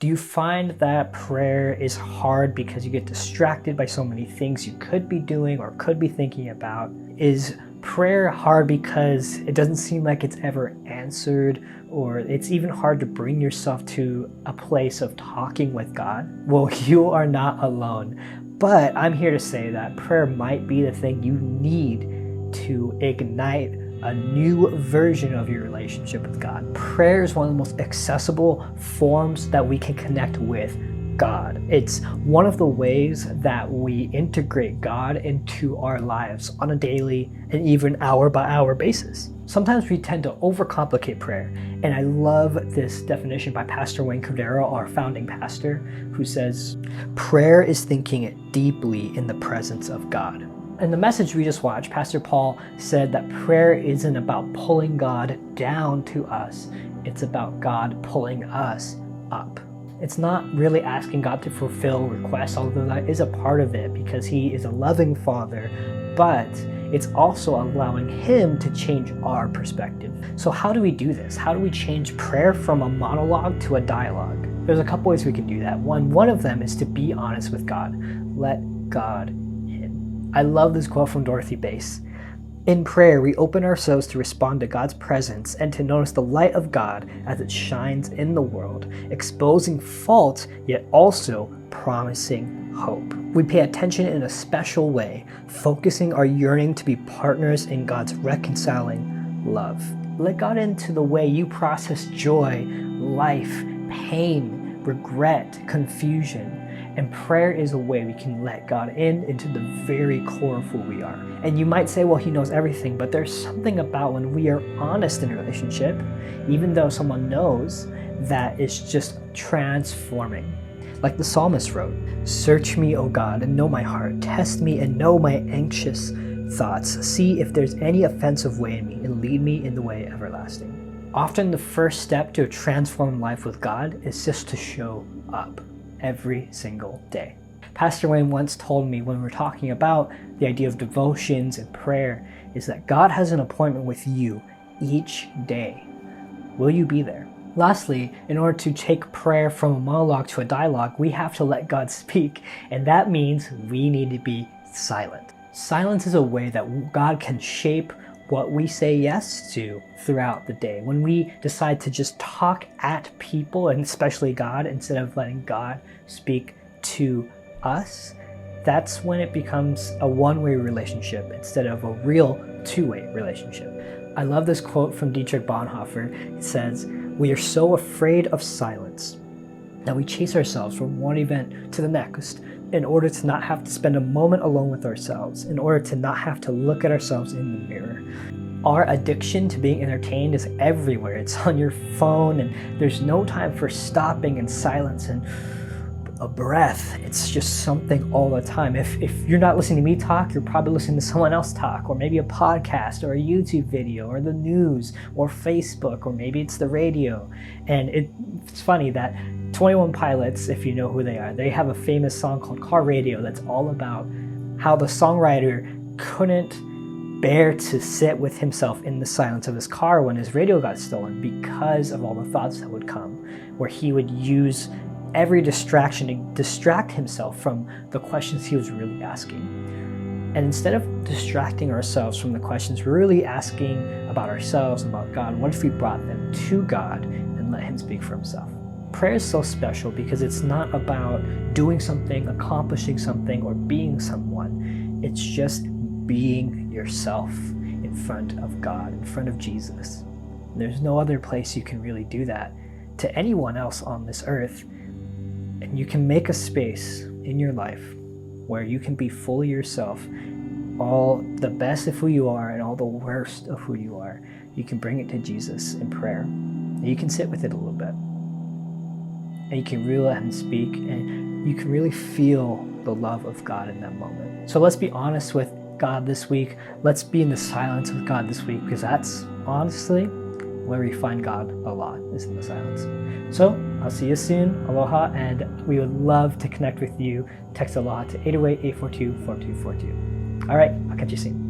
Do you find that prayer is hard because you get distracted by so many things you could be doing or could be thinking about? Is prayer hard because it doesn't seem like it's ever answered, or it's even hard to bring yourself to a place of talking with God? Well, you are not alone. But I'm here to say that prayer might be the thing you need to ignite a new version of your relationship with God. Prayer is one of the most accessible forms that we can connect with God. It's one of the ways that we integrate God into our lives on a daily and even hour by hour basis. Sometimes we tend to overcomplicate prayer, and I love this definition by Pastor Wayne Cordero, our founding pastor, who says, prayer is thinking it deeply in the presence of God. In the message we just watched, Pastor Paul said that prayer isn't about pulling God down to us. It's about God pulling us up. It's not really asking God to fulfill requests, although that is a part of it because He is a loving Father, but it's also allowing Him to change our perspective. So how do we do this? How do we change prayer from a monologue to a dialogue? There's a couple ways we can do that. One of them is to be honest with God. Let God in. I love this quote from Dorothy Bass. In prayer, we open ourselves to respond to God's presence and to notice the light of God as it shines in the world, exposing faults, yet also promising hope. We pay attention in a special way, focusing our yearning to be partners in God's reconciling love. Let God into the way you process joy, life, pain, regret, confusion. And prayer is a way we can let God into the very core of who we are. And you might say, well, He knows everything, but there's something about when we are honest in a relationship, even though someone knows, that it's just transforming. Like the psalmist wrote, "Search me, O God, and know my heart. Test me and know my anxious thoughts. See if there's any offensive way in me, and lead me in the way everlasting." Often the first step to a transformed life with God is just to show up every single day. Pastor Wayne once told me when we're talking about the idea of devotions and prayer is that God has an appointment with you each day. Will you be there? Lastly, in order to take prayer from a monologue to a dialogue, we have to let God speak, and that means we need to be silent. Silence is a way that God can shape what we say yes to throughout the day. When we decide to just talk at people, and especially God, instead of letting God speak to us, that's when it becomes a one-way relationship instead of a real two-way relationship. I love this quote from Dietrich Bonhoeffer. It says, "We are so afraid of silence that we chase ourselves from one event to the next in order to not have to spend a moment alone with ourselves, in order to not have to look at ourselves in the mirror." Our addiction to being entertained is everywhere. It's on your phone, and there's no time for stopping and silence and a breath. It's just something all the time. If you're not listening to me talk, you're probably listening to someone else talk, or maybe a podcast or a YouTube video or the news or Facebook, or maybe it's the radio. And it's funny that 21 Pilots, if you know who they are, they have a famous song called Car Radio that's all about how the songwriter couldn't bear to sit with himself in the silence of his car when his radio got stolen because of all the thoughts that would come, where he would use every distraction to distract himself from the questions he was really asking. And instead of distracting ourselves from the questions we're really asking about ourselves, about God, what if we brought them to God and let Him speak for Himself? Prayer is so special because it's not about doing something, accomplishing something, or being someone. It's just being yourself in front of God, in front of Jesus. And there's no other place you can really do that to anyone else on this earth. And you can make a space in your life where you can be fully yourself, all the best of who you are and all the worst of who you are. You can bring it to Jesus in prayer. And you can sit with it a little bit. And you can really let Him speak, and you can really feel the love of God in that moment. So let's be honest with God this week. Let's be in the silence with God this week, because that's honestly where we find God a lot, is in the silence. So I'll see you soon. Aloha, and we would love to connect with you. Text Aloha to 808-842-4242. All right, I'll catch you soon.